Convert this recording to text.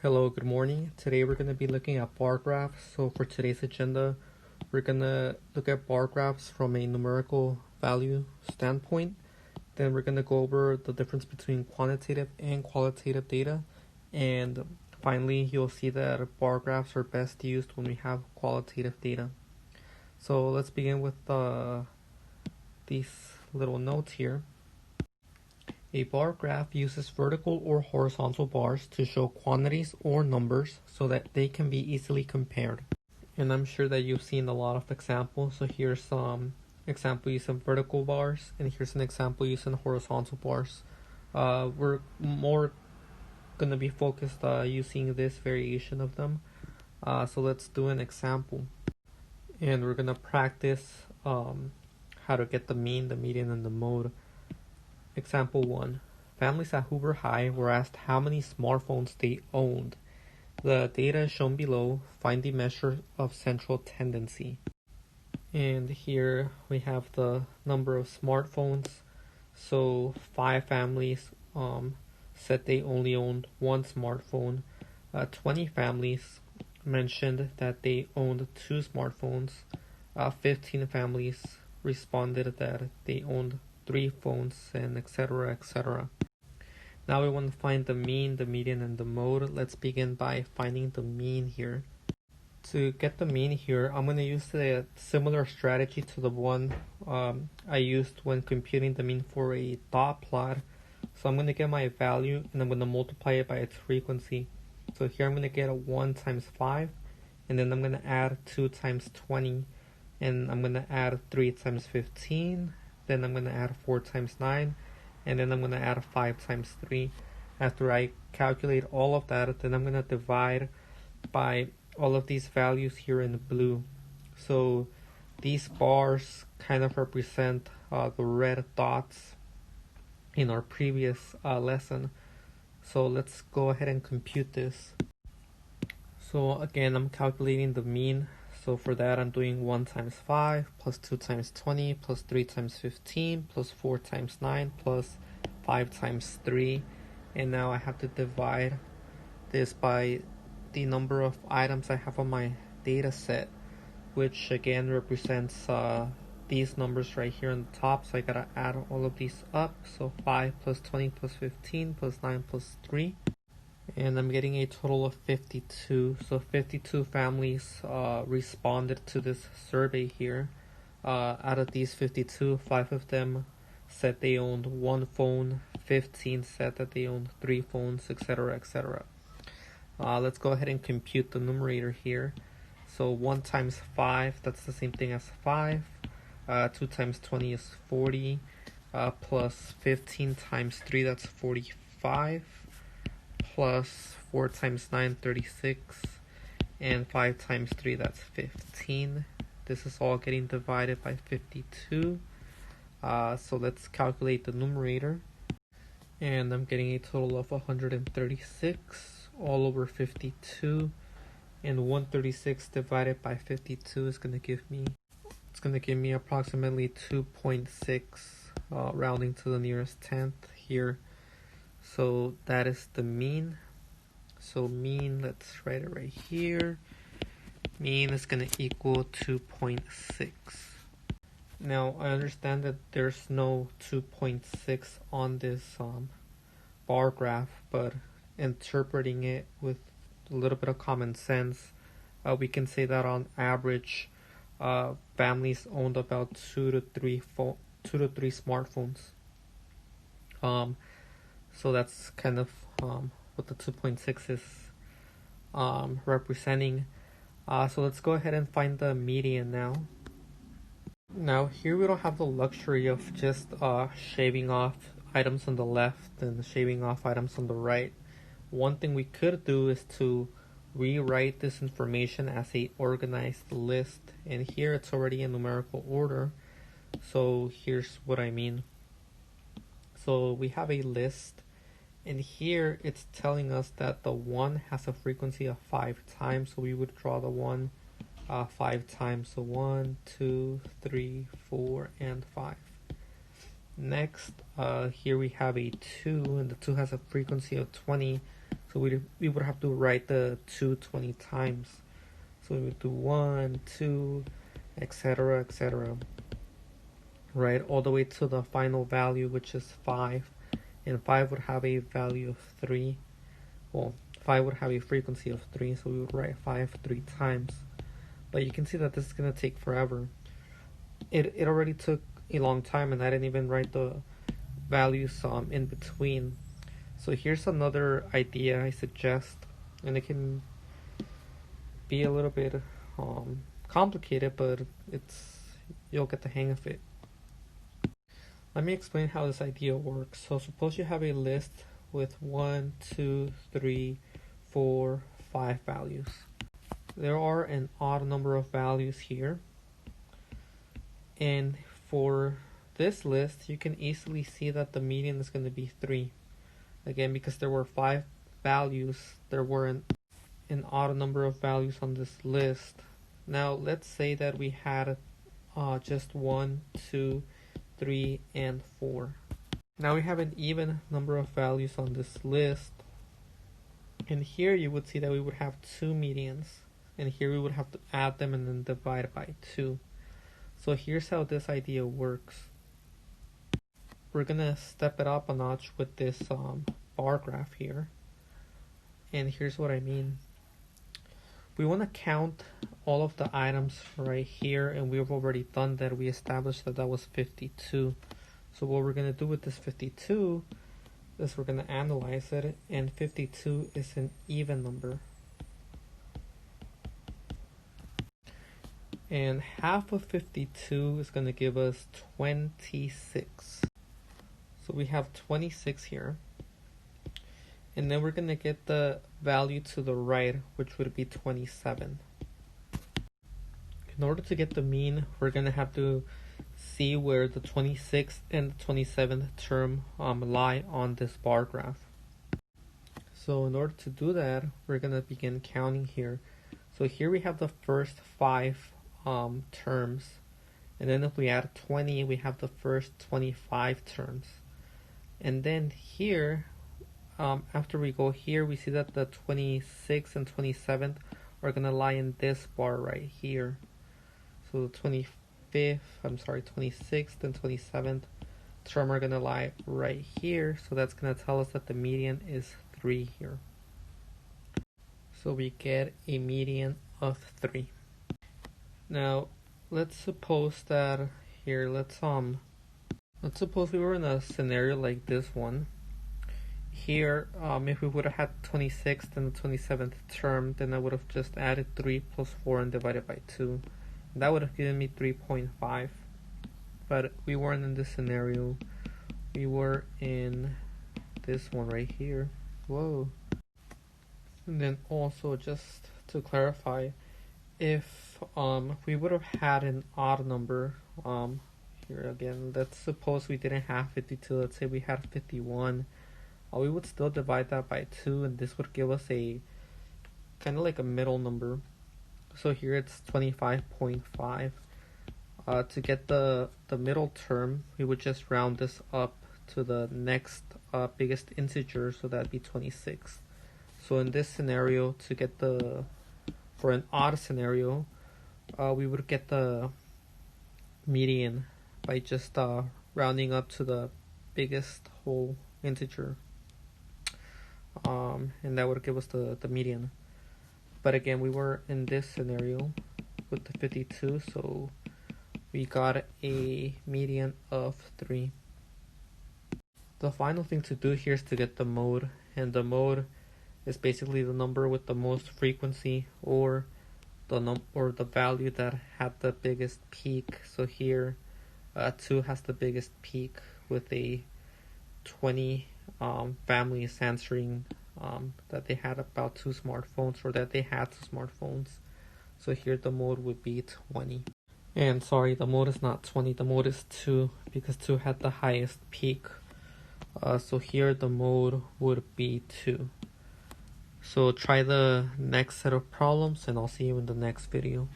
Hello, good morning. Today we're going to be looking at bar graphs. So for today's agenda, we're going to look at bar graphs from a numerical value standpoint. Then we're going to go over the difference between quantitative and qualitative data. And finally, you'll see that bar graphs are best used when we have qualitative data. So let's begin with these little notes here. A bar graph uses vertical or horizontal bars to show quantities or numbers so that they can be easily compared. And I'm sure that you've seen a lot of examples. So here's some example using vertical bars, and here's an example using horizontal bars. We're more going to be focused using this variation of them. So let's do an example. And we're going to practice how to get the mean, the median, and the mode. Example 1. Families at Hoover High were asked how many smartphones they owned. The data is shown below. Find the measure of central tendency. And here we have the number of smartphones. So 5 families said they only owned one smartphone. 20 families mentioned that they owned 2 smartphones. 15 families responded that they owned 3 phones, and etc. etc. Now we want to find the mean, the median, and the mode. Let's begin by finding the mean here. To get the mean here, I'm going to use a similar strategy to the one I used when computing the mean for a dot plot. So I'm going to get my value and I'm going to multiply it by its frequency. So here I'm going to get a 1 times 5, and then I'm going to add 2 times 20, and I'm going to add 3 times 15, then I'm going to add 4 times 9, and then I'm going to add 5 times 3. After I calculate all of that, then I'm going to divide by all of these values here in blue. So these bars kind of represent the red dots in our previous lesson. So let's go ahead and compute this. So again, I'm calculating the mean. So for that, I'm doing 1 times 5 plus 2 times 20 plus 3 times 15 plus 4 times 9 plus 5 times 3. And now I have to divide this by the number of items I have on my data set, which again represents these numbers right here on the top. So I gotta add all of these up. So 5 plus 20 plus 15 plus 9 plus 3. And I'm getting a total of 52. So 52 families responded to this survey here. Out of these 52, 5 of them said they owned 1 phone, 15 said that they owned 3 phones, etc. etc. Let's go ahead and compute the numerator here. So 1 times 5, that's the same thing as 5. 2 times 20 is 40. Plus 15 times 3, that's 45. Plus 4 times 9, 36. And 5 times 3, that's 15. This is all getting divided by 52. So let's calculate the numerator. And I'm getting a total of 136 all over 52. And 136 divided by 52 is going to give me approximately 2.6, rounding to the nearest tenth here. So that is the mean. So mean, let's write it right here. Mean is going to equal 2.6. Now I understand that there's no 2.6 on this bar graph, but interpreting it with a little bit of common sense, we can say that on average, families owned about 2 to 3 smartphones. So that's kind of what the 2.6 is representing. So let's go ahead and find the median now. Now here we don't have the luxury of just shaving off items on the left and shaving off items on the right. One thing we could do is to rewrite this information as a organized list, and here it's already in numerical order. So here's what I mean. So we have a list, and here it's telling us that the 1 has a frequency of 5 times, so we would draw the 1 5 times. So 1, 2, 3, 4, and 5. Next, here we have a 2, and the 2 has a frequency of 20, So we would have to write the 2 20 times. So we would do 1, 2, etc., etc. Right, all the way to the final value, which is 5. And 5 would have a value of 3. Well, 5 would have a frequency of 3, so we would write 5 3 times. But you can see that this is going to take forever. It already took a long time, and I didn't even write the values in between. So here's another idea I suggest, and it can be a little bit complicated, but you'll get the hang of it. Let me explain how this idea works. So suppose you have a list with 1, 2, 3, 4, 5 values. There are an odd number of values here. And for this list, you can easily see that the median is going to be 3. Again, because there were 5 values, there weren't an odd number of values on this list. Now, let's say that we had just 1, 2, 3, and 4. Now we have an even number of values on this list. And here you would see that we would have 2 medians. And here we would have to add them and then divide by 2. So here's how this idea works. We're going to step it up a notch with this bar graph here. And here's what I mean. We want to count all of the items right here, and we've already done that. We established that that was 52. So what we're going to do with this 52 is we're going to analyze it, and 52 is an even number. And half of 52 is going to give us 26. So we have 26 here. And then we're going to get the value to the right, which would be 27. In order to get the mean, we're going to have to see where the 26th and the 27th term lie on this bar graph. So in order to do that, we're going to begin counting here. So here we have the first 5 terms. And then if we add 20, we have the first 25 terms. And then here, after we go here, we see that the 26th and 27th are going to lie in this bar right here. So the 26th and 27th term are going to lie right here. So that's going to tell us that the median is 3 here. So we get a median of 3. Now, let's suppose that here, let's suppose we were in a scenario like this one. Here, if we would have had 26th and the 27th term, then I would have just added 3 plus 4 and divided by 2. And that would have given me 3.5. But we weren't in this scenario. We were in this one right here. Whoa. And then also, just to clarify, if we would have had an odd number, here again, let's suppose we didn't have 52, let's say we had 51. We would still divide that by 2, and this would give us a kind of like a middle number. So here it's 25.5. To get the middle term, we would just round this up to the next biggest integer, so that'd be 26. So in this scenario, to get for an odd scenario, we would get the median by just rounding up to the biggest whole integer. And that would give us the median. But again, we were in this scenario with the 52, so we got a median of 3. The final thing to do here is to get the mode, and the mode is basically the number with the most frequency, or the value that had the biggest peak. So here 2 has the biggest peak with a 20 families answering that they had about 2 smartphones, or that they had 2 smartphones. So here the mode would be 20. And sorry, the mode is not 20, the mode is 2, because 2 had the highest peak. So here the mode would be 2. So try the next set of problems, and I'll see you in the next video.